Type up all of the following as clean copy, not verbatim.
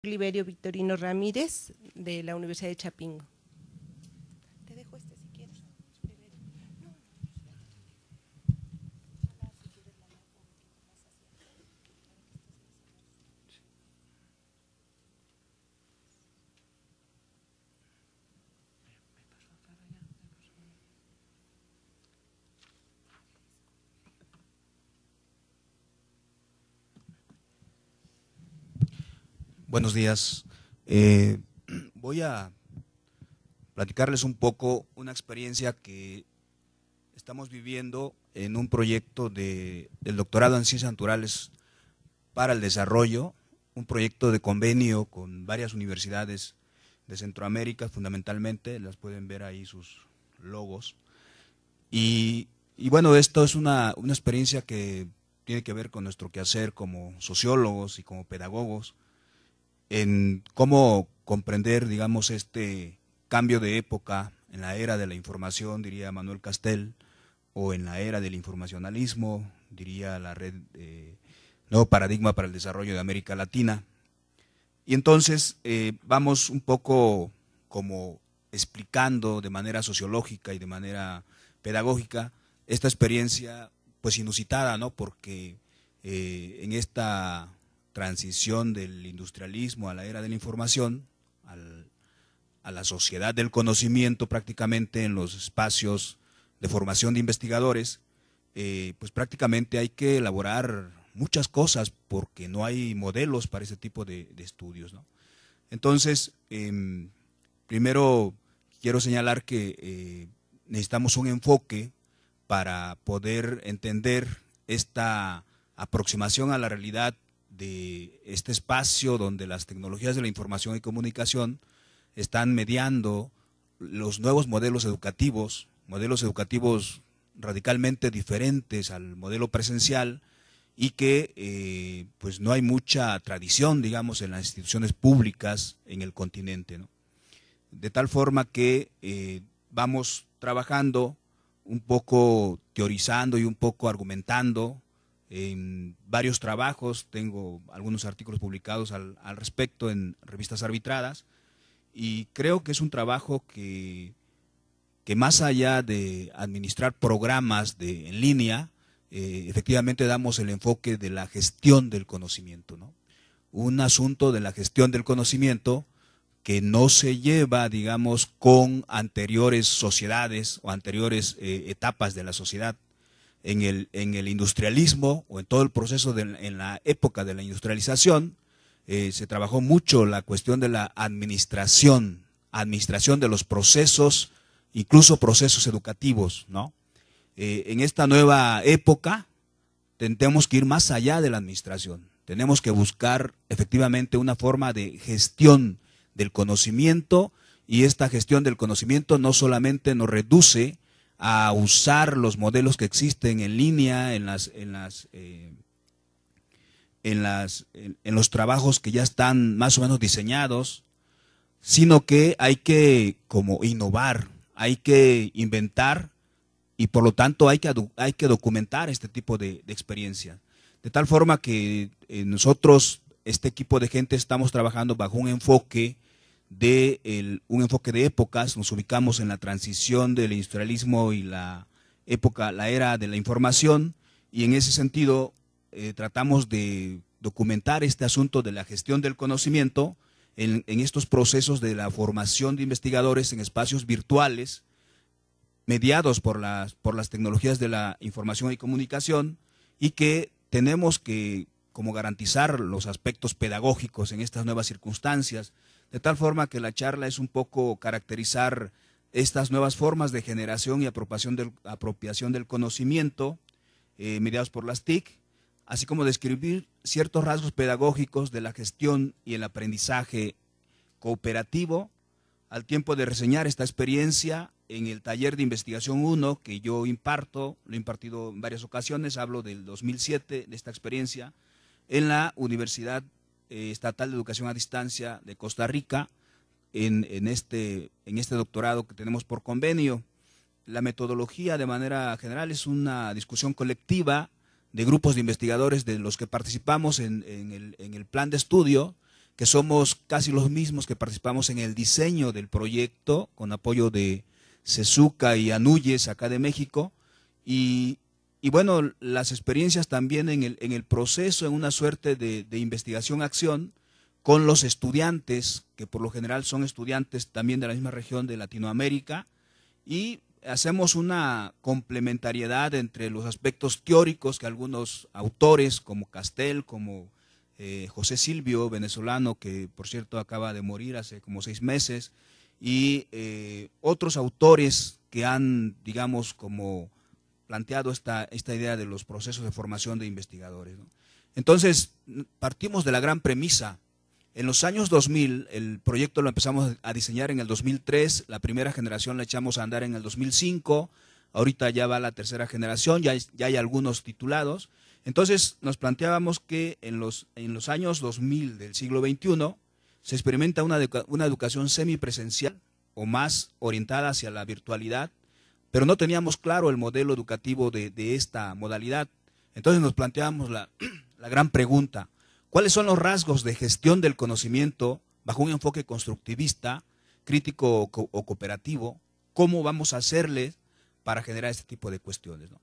Cliverio Victorino Ramírez, de la Universidad de Chapingo. Te dejo este si quieres. Buenos días. Voy a platicarles un poco una experiencia que estamos viviendo en un proyecto del doctorado en Ciencias Naturales para el Desarrollo, un proyecto de convenio con varias universidades de Centroamérica, fundamentalmente, las pueden ver ahí sus logos. Y bueno, esto es una experiencia que tiene que ver con nuestro quehacer como sociólogos y como pedagogos, en cómo comprender, digamos, este cambio de época en la era de la información, diría Manuel Castel, o en la era del informacionalismo, diría la red Nuevo Paradigma para el Desarrollo de América Latina. Y entonces vamos un poco como explicando de manera sociológica y de manera pedagógica esta experiencia pues inusitada, ¿no? Porque en esta transición del industrialismo a la era de la información, a la sociedad del conocimiento prácticamente en los espacios de formación de investigadores, pues prácticamente hay que elaborar muchas cosas porque no hay modelos para ese tipo de estudios, ¿no? Entonces, primero quiero señalar que necesitamos un enfoque para poder entender esta aproximación a la realidad de este espacio donde las tecnologías de la información y comunicación están mediando los nuevos modelos educativos radicalmente diferentes al modelo presencial y que pues no hay mucha tradición, digamos, en las instituciones públicas en el continente, ¿no? De tal forma que vamos trabajando un poco teorizando y un poco argumentando en varios trabajos, tengo algunos artículos publicados al respecto en revistas arbitradas, y creo que es un trabajo que más allá de administrar programas en línea, efectivamente damos el enfoque de la gestión del conocimiento, ¿no? Un asunto de la gestión del conocimiento que no se lleva, digamos, con anteriores sociedades o anteriores etapas de la sociedad. En el industrialismo o en todo el proceso en la época de la industrialización, se trabajó mucho la cuestión de la administración de los procesos, incluso procesos educativos, ¿no? En esta nueva época tenemos que ir más allá de la administración, tenemos que buscar efectivamente una forma de gestión del conocimiento, y esta gestión del conocimiento no solamente nos reduce a usar los modelos que existen en línea, en los trabajos que ya están más o menos diseñados, sino que hay que como innovar, hay que inventar, y por lo tanto hay que documentar este tipo de experiencia. De tal forma que nosotros, este equipo de gente, estamos trabajando bajo un enfoque de épocas. Nos ubicamos en la transición del industrialismo y la era de la información, y en ese sentido tratamos de documentar este asunto de la gestión del conocimiento en estos procesos de la formación de investigadores en espacios virtuales mediados por las tecnologías de la información y comunicación, y que tenemos que como garantizar los aspectos pedagógicos en estas nuevas circunstancias, de tal forma que la charla es un poco caracterizar estas nuevas formas de generación y apropiación del conocimiento mediados por las TIC, así como describir ciertos rasgos pedagógicos de la gestión y el aprendizaje cooperativo, al tiempo de reseñar esta experiencia en el taller de investigación 1 que yo imparto, lo he impartido en varias ocasiones, hablo del 2007, de esta experiencia, en la Universidad Estatal de Educación a Distancia de Costa Rica, en este doctorado que tenemos por convenio. La metodología de manera general es una discusión colectiva de grupos de investigadores de los que participamos en el plan de estudio, que somos casi los mismos que participamos en el diseño del proyecto, con apoyo de Cesuca y Anuyes, acá de México, y bueno, las experiencias también en el proceso, en una suerte de investigación-acción, con los estudiantes, que por lo general son estudiantes también de la misma región de Latinoamérica, y hacemos una complementariedad entre los aspectos teóricos que algunos autores, como Castel, como José Silvio, venezolano, que por cierto acaba de morir hace como 6 meses, y otros autores que han, digamos, como planteado esta idea de los procesos de formación de investigadores, ¿no? Entonces, partimos de la gran premisa. En los años 2000, el proyecto lo empezamos a diseñar en el 2003, la primera generación la echamos a andar en el 2005, ahorita ya va la tercera generación, ya hay algunos titulados. Entonces nos planteábamos que en los años 2000 del siglo XXI se experimenta una educación semipresencial o más orientada hacia la virtualidad, pero no teníamos claro el modelo educativo de esta modalidad. Entonces nos planteábamos la gran pregunta: ¿cuáles son los rasgos de gestión del conocimiento bajo un enfoque constructivista, crítico o cooperativo? ¿Cómo vamos a hacerle para generar este tipo de cuestiones, ¿no?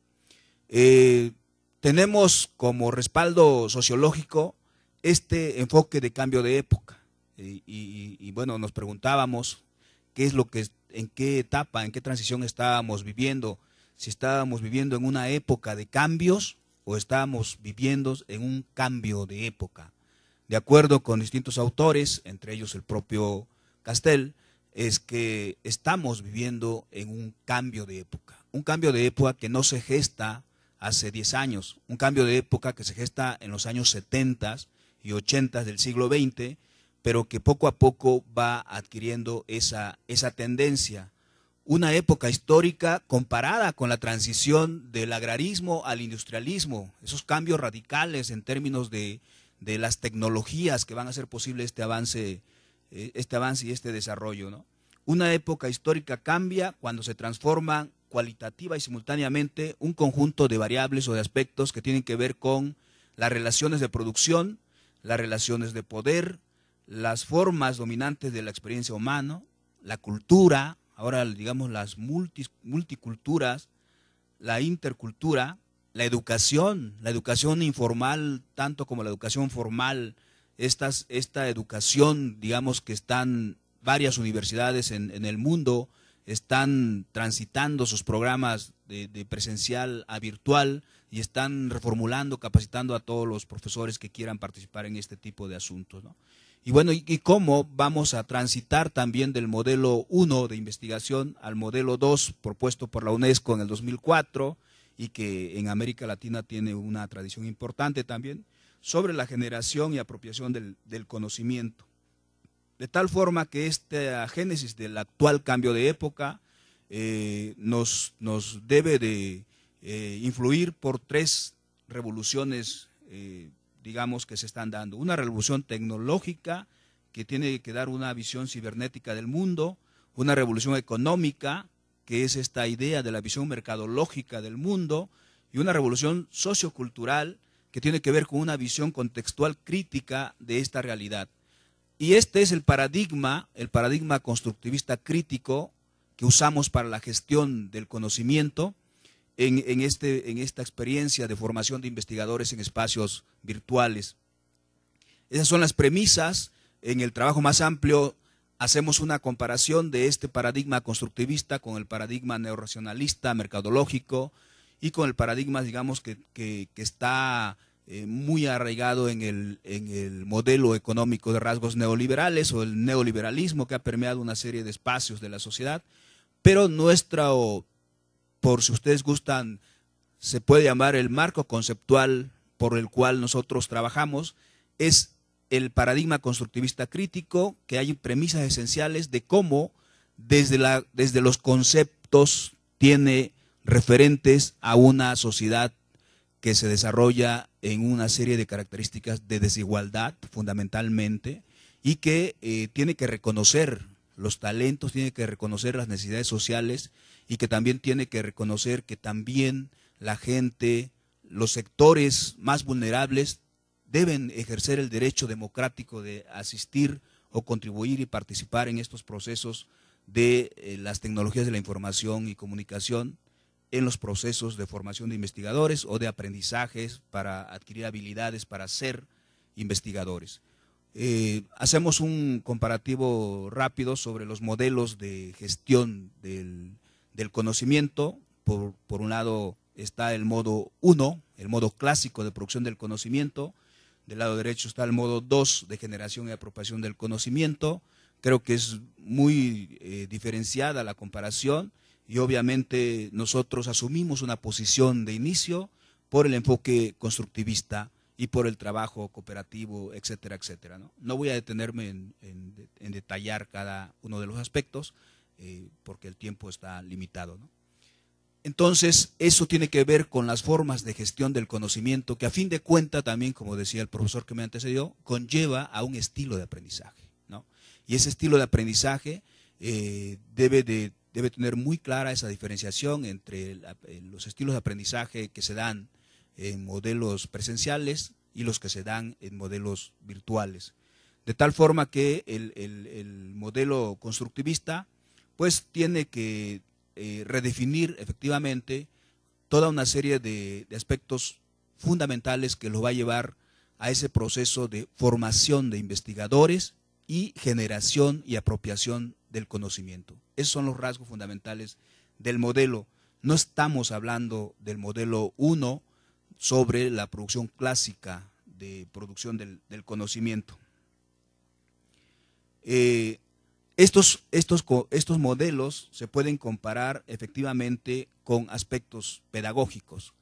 Tenemos como respaldo sociológico este enfoque de cambio de época. Y bueno, nos preguntábamos qué es lo que, en qué etapa, en qué transición estábamos viviendo, si estábamos viviendo en una época de cambios o estábamos viviendo en un cambio de época. De acuerdo con distintos autores, entre ellos el propio Castel, es que estamos viviendo en un cambio de época que no se gesta hace 10 años, un cambio de época que se gesta en los años 70 y 80 del siglo XX, pero que poco a poco va adquiriendo esa tendencia. Una época histórica comparada con la transición del agrarismo al industrialismo, esos cambios radicales en términos de las tecnologías que van a hacer posible este avance y este desarrollo, ¿no? Una época histórica cambia cuando se transforman cualitativa y simultáneamente un conjunto de variables o de aspectos que tienen que ver con las relaciones de producción, las relaciones de poder, las formas dominantes de la experiencia humana, la cultura, ahora digamos las multiculturas, la intercultura, la educación informal tanto como la educación formal, esta educación, digamos, que están varias universidades en el mundo, están transitando sus programas de presencial a virtual y están reformulando, capacitando a todos los profesores que quieran participar en este tipo de asuntos, ¿no? Y bueno, y cómo vamos a transitar también del modelo 1 de investigación al modelo 2 propuesto por la UNESCO en el 2004 y que en América Latina tiene una tradición importante también, sobre la generación y apropiación del conocimiento. De tal forma que esta génesis del actual cambio de época nos debe de influir por 3 revoluciones, digamos, que se están dando. Una revolución tecnológica que tiene que dar una visión cibernética del mundo, una revolución económica, que es esta idea de la visión mercadológica del mundo, y una revolución sociocultural que tiene que ver con una visión contextual crítica de esta realidad. Y este es el paradigma constructivista crítico que usamos para la gestión del conocimiento en esta experiencia de formación de investigadores en espacios virtuales. Esas son las premisas. En el trabajo más amplio hacemos una comparación de este paradigma constructivista con el paradigma neorracionalista, mercadológico, y con el paradigma, digamos, que está muy arraigado en el modelo económico de rasgos neoliberales o el neoliberalismo que ha permeado una serie de espacios de la sociedad, pero por si ustedes gustan, se puede llamar el marco conceptual por el cual nosotros trabajamos, es el paradigma constructivista crítico, que hay premisas esenciales de cómo desde los conceptos tiene referentes a una sociedad que se desarrolla en una serie de características de desigualdad fundamentalmente y que tiene que reconocer los talentos, tiene que reconocer las necesidades sociales y que también tiene que reconocer que también la gente, los sectores más vulnerables deben ejercer el derecho democrático de asistir o contribuir y participar en estos procesos de las tecnologías de la información y comunicación, en los procesos de formación de investigadores o de aprendizajes para adquirir habilidades para ser investigadores. Hacemos un comparativo rápido sobre los modelos de gestión del conocimiento. Por un lado está el modo 1, el modo clásico de producción del conocimiento. Del lado derecho está el modo 2 de generación y apropiación del conocimiento. Creo que es muy diferenciada la comparación y obviamente nosotros asumimos una posición de inicio por el enfoque constructivista y por el trabajo cooperativo, etcétera, etcétera, ¿no? No voy a detenerme en detallar cada uno de los aspectos porque el tiempo está limitado, ¿no? Entonces, eso tiene que ver con las formas de gestión del conocimiento que a fin de cuentas también, como decía el profesor que me antecedió, conlleva a un estilo de aprendizaje, ¿no? Y ese estilo de aprendizaje debe tener muy clara esa diferenciación entre los estilos de aprendizaje que se dan en modelos presenciales y los que se dan en modelos virtuales. De tal forma que el modelo constructivista pues tiene que redefinir efectivamente toda una serie de aspectos fundamentales que lo va a llevar a ese proceso de formación de investigadores y generación y apropiación del conocimiento. Esos son los rasgos fundamentales del modelo. No estamos hablando del modelo 1 sobre la producción clásica de producción del conocimiento. Estos modelos se pueden comparar efectivamente con aspectos pedagógicos.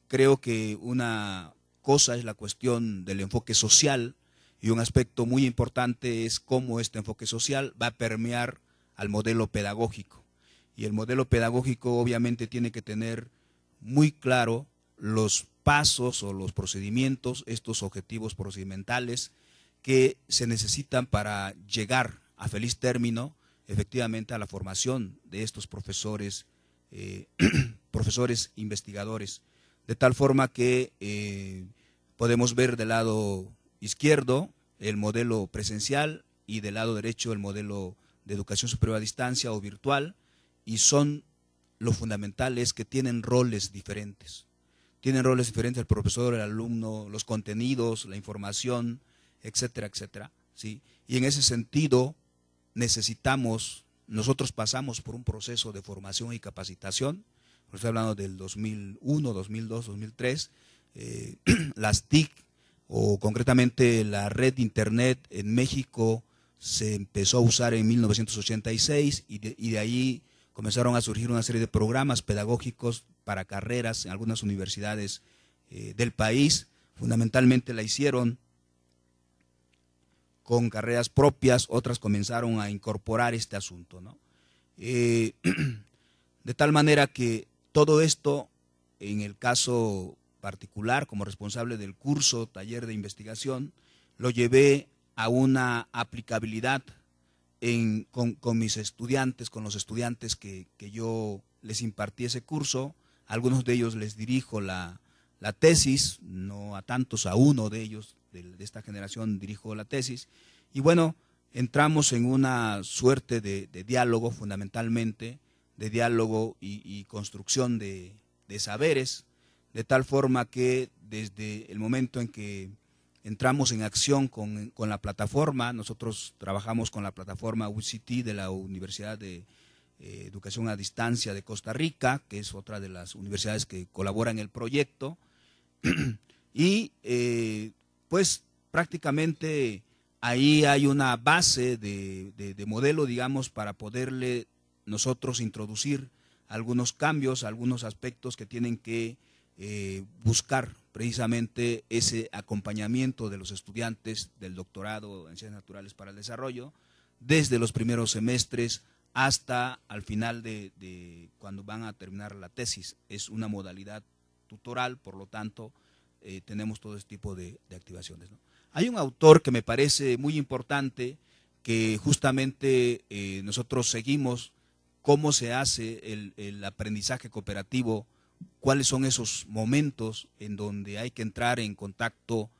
Creo que una cosa es la cuestión del enfoque social y un aspecto muy importante es cómo este enfoque social va a permear al modelo pedagógico. Y el modelo pedagógico obviamente tiene que tener muy claro los pasos o los procedimientos, estos objetivos procedimentales que se necesitan para llegar a feliz término efectivamente a la formación de estos profesores, profesores investigadores, de tal forma que podemos ver del lado izquierdo el modelo presencial y del lado derecho el modelo de educación superior a distancia o virtual, y son lo fundamental es que tienen roles diferentes. Tienen roles diferentes el profesor, el alumno, los contenidos, la información, etcétera, etcétera, ¿sí? Y en ese sentido nosotros pasamos por un proceso de formación y capacitación. Estoy hablando del 2001, 2002, 2003, las TIC o concretamente la red de internet en México se empezó a usar en 1986 y de ahí comenzaron a surgir una serie de programas pedagógicos para carreras en algunas universidades del país. Fundamentalmente la hicieron con carreras propias, otras comenzaron a incorporar este asunto, ¿no? De tal manera que todo esto, en el caso particular, como responsable del curso, taller de investigación, lo llevé a una aplicabilidad con mis estudiantes, con los estudiantes que yo les impartí ese curso. A algunos de ellos les dirijo la tesis, no a tantos, a uno de ellos, de esta generación dirijo la tesis, y bueno, entramos en una suerte de diálogo fundamentalmente, de diálogo y construcción de saberes, de tal forma que desde el momento en que entramos en acción con la plataforma, nosotros trabajamos con la plataforma UCT de la Universidad de Educación a Distancia de Costa Rica, que es otra de las universidades que colabora en el proyecto, y pues prácticamente ahí hay una base de modelo, digamos, para poderle nosotros introducir algunos cambios, algunos aspectos que tienen que buscar precisamente ese acompañamiento de los estudiantes del doctorado en Ciencias Naturales para el Desarrollo, desde los primeros semestres hasta al final de cuando van a terminar la tesis. Es una modalidad tutoral, por lo tanto, tenemos todo este tipo de activaciones, ¿no? Hay un autor que me parece muy importante, que justamente nosotros seguimos cómo se hace el aprendizaje cooperativo, cuáles son esos momentos en donde hay que entrar en contacto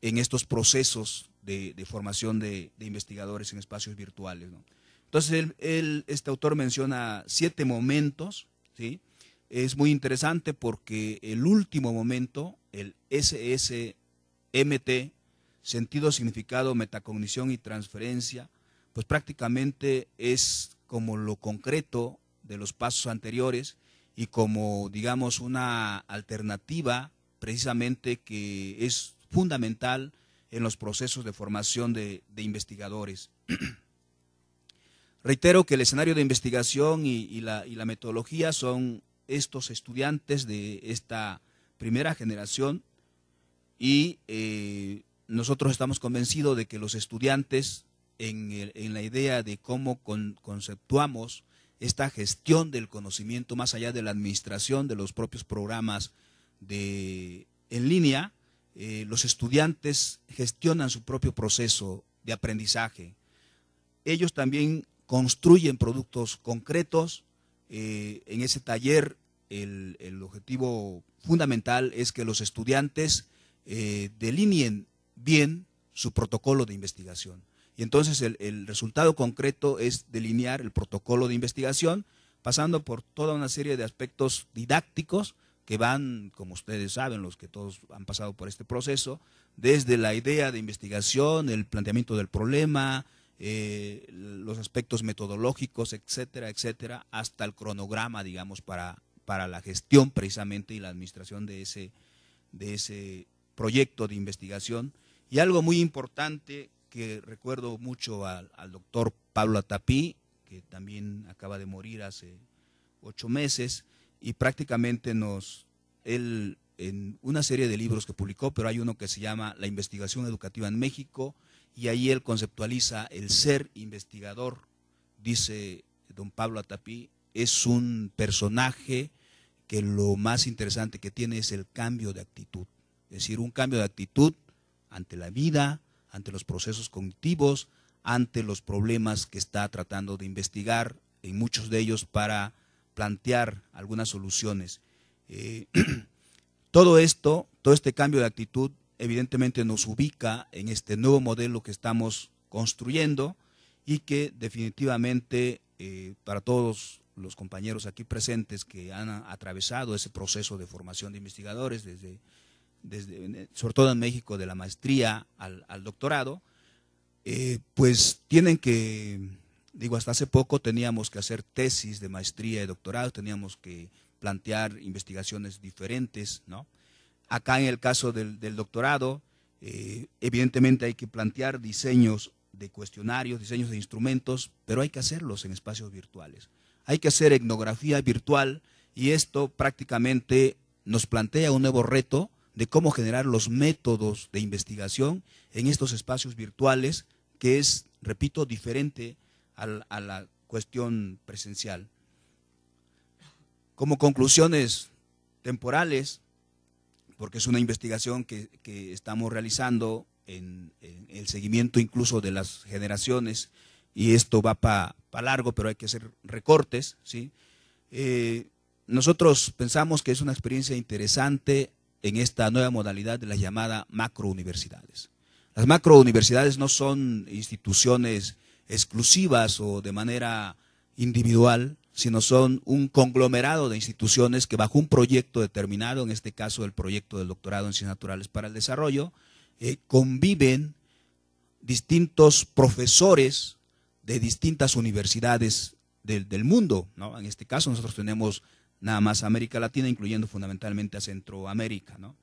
en estos procesos de formación de investigadores en espacios virtuales, ¿no? Entonces, este autor menciona 7 momentos, ¿sí? Es muy interesante porque el último momento, el SSMT, sentido, significado, metacognición y transferencia, pues prácticamente es como lo concreto de los pasos anteriores y como, digamos, una alternativa precisamente que es fundamental en los procesos de formación de investigadores. Reitero que el escenario de investigación y la metodología son estos estudiantes de esta primera generación y nosotros estamos convencidos de que los estudiantes en la idea de cómo conceptuamos esta gestión del conocimiento más allá de la administración de los propios programas en línea, los estudiantes gestionan su propio proceso de aprendizaje. Ellos también construyen productos concretos. En ese taller el objetivo fundamental es que los estudiantes delineen bien su protocolo de investigación. Y entonces el resultado concreto es delinear el protocolo de investigación, pasando por toda una serie de aspectos didácticos que van, como ustedes saben, los que todos han pasado por este proceso, desde la idea de investigación, el planteamiento del problema, los aspectos metodológicos, etcétera, etcétera, hasta el cronograma, digamos, para la gestión precisamente y la administración de ese proyecto de investigación. Y algo muy importante que recuerdo mucho al doctor Pablo Atapí, que también acaba de morir hace 8 meses, y prácticamente él en una serie de libros que publicó, pero hay uno que se llama La investigación educativa en México, y ahí él conceptualiza el ser investigador. Dice don Pablo Atapí, es un personaje que lo más interesante que tiene es el cambio de actitud, es decir, un cambio de actitud ante la vida, ante los procesos cognitivos, ante los problemas que está tratando de investigar, en muchos de ellos para plantear algunas soluciones. Todo este cambio de actitud evidentemente nos ubica en este nuevo modelo que estamos construyendo y que definitivamente para todos los compañeros aquí presentes que han atravesado ese proceso de formación de investigadores desde sobre todo en México, de la maestría al doctorado, pues tienen que, digo, hasta hace poco teníamos que hacer tesis de maestría y doctorado, teníamos que plantear investigaciones diferentes, ¿no? Acá en el caso del doctorado, evidentemente hay que plantear diseños de cuestionarios, diseños de instrumentos, pero hay que hacerlos en espacios virtuales. Hay que hacer etnografía virtual y esto prácticamente nos plantea un nuevo reto de cómo generar los métodos de investigación en estos espacios virtuales, que es, repito, diferente a la cuestión presencial. Como conclusiones temporales, porque es una investigación que estamos realizando en el seguimiento incluso de las generaciones, y esto va para largo, pero hay que hacer recortes, ¿sí? Nosotros pensamos que es una experiencia interesante en esta nueva modalidad de la llamada macrouniversidades. Las macrouniversidades no son instituciones exclusivas o de manera individual, sino son un conglomerado de instituciones que bajo un proyecto determinado, en este caso el proyecto del doctorado en Ciencias Naturales para el Desarrollo, conviven distintos profesores de distintas universidades del mundo, ¿no? En este caso nosotros tenemos nada más a América Latina, incluyendo fundamentalmente a Centroamérica, ¿no?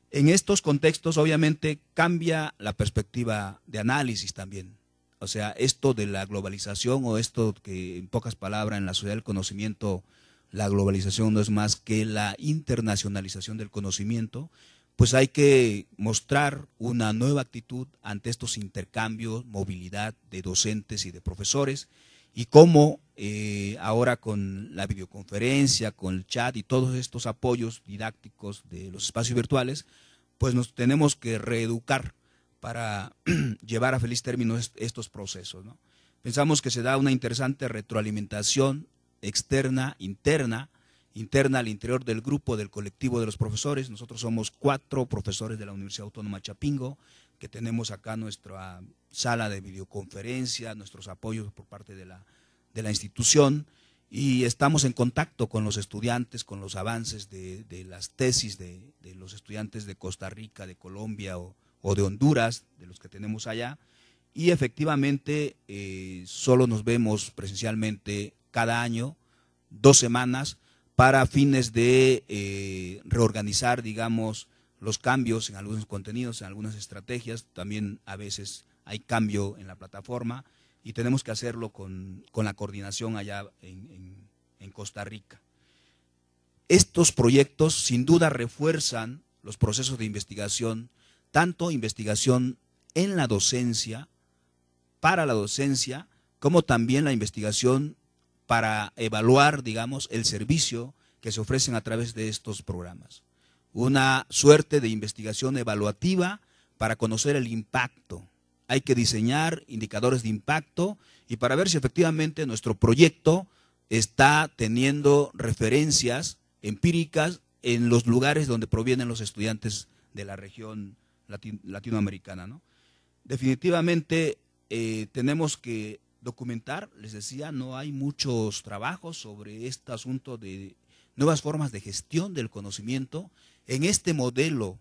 En estos contextos obviamente cambia la perspectiva de análisis también. O sea, esto de la globalización, o esto que en pocas palabras en la sociedad del conocimiento, la globalización no es más que la internacionalización del conocimiento, pues hay que mostrar una nueva actitud ante estos intercambios, movilidad de docentes y de profesores, y cómo ahora con la videoconferencia, con el chat y todos estos apoyos didácticos de los espacios virtuales, pues nos tenemos que reeducar para llevar a feliz término estos procesos, ¿no? Pensamos que se da una interesante retroalimentación externa, interna, interna al interior del grupo, del colectivo de los profesores. Nosotros somos 4 profesores de la Universidad Autónoma Chapingo, que tenemos acá nuestra sala de videoconferencia, nuestros apoyos por parte de la institución, y estamos en contacto con los estudiantes, con los avances de las tesis de los estudiantes de Costa Rica, de Colombia o de Honduras, de los que tenemos allá, y efectivamente solo nos vemos presencialmente cada año, 2 semanas, para fines de reorganizar, digamos, los cambios en algunos contenidos, en algunas estrategias. También a veces hay cambio en la plataforma y tenemos que hacerlo con la coordinación allá en Costa Rica. Estos proyectos sin duda refuerzan los procesos de investigación, tanto investigación en la docencia, para la docencia, como también la investigación para evaluar, digamos, el servicio que se ofrecen a través de estos programas. Una suerte de investigación evaluativa para conocer el impacto. Hay que diseñar indicadores de impacto y para ver si efectivamente nuestro proyecto está teniendo referencias empíricas en los lugares donde provienen los estudiantes de la región latinoamericana, ¿no? Definitivamente tenemos que documentar, les decía, no hay muchos trabajos sobre este asunto de nuevas formas de gestión del conocimiento en este modelo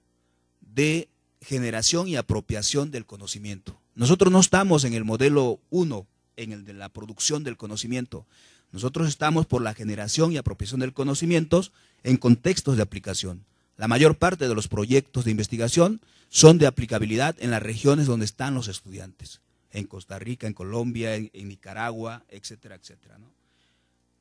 de generación y apropiación del conocimiento. Nosotros no estamos en el modelo 1, en el de la producción del conocimiento. Nosotros estamos por la generación y apropiación del conocimiento en contextos de aplicación. La mayor parte de los proyectos de investigación son de aplicabilidad en las regiones donde están los estudiantes, en Costa Rica, en Colombia, en Nicaragua, etcétera, etcétera, ¿no?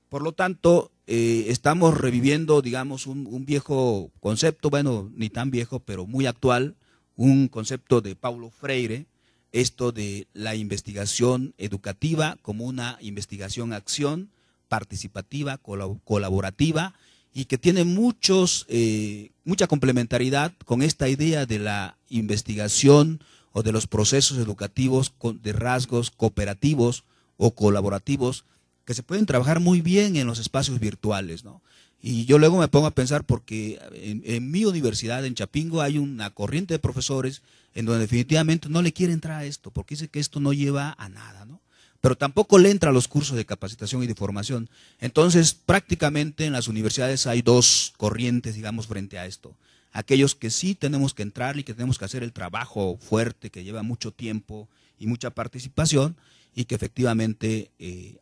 Por lo tanto, estamos reviviendo, digamos, un viejo concepto, bueno, ni tan viejo, pero muy actual, un concepto de Paulo Freire, esto de la investigación educativa como una investigación-acción participativa, colaborativa, y que tiene mucha complementariedad con esta idea de la investigación o de los procesos educativos de rasgos cooperativos o colaborativos que se pueden trabajar muy bien en los espacios virtuales, ¿no? Y yo luego me pongo a pensar porque en mi universidad, en Chapingo, hay una corriente de profesores en donde definitivamente no le quiere entrar a esto, porque dice que esto no lleva a nada, ¿no? Pero tampoco le entra a los cursos de capacitación y de formación. Entonces, prácticamente en las universidades hay 2 corrientes, digamos, frente a esto. Aquellos que sí tenemos que entrar y que tenemos que hacer el trabajo fuerte, que lleva mucho tiempo y mucha participación, y que efectivamente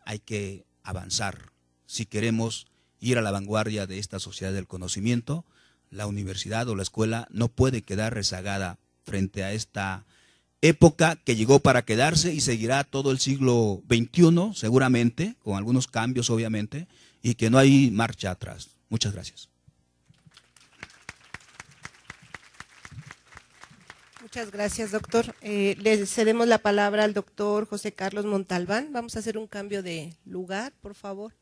hay que avanzar. Si queremos ir a la vanguardia de esta sociedad del conocimiento, la universidad o la escuela no puede quedar rezagada frente a esta época que llegó para quedarse y seguirá todo el siglo XXI, seguramente, con algunos cambios obviamente, y que no hay marcha atrás. Muchas gracias. Muchas gracias, doctor. Le cedemos la palabra al doctor José Carlos Montalbán. Vamos a hacer un cambio de lugar, por favor.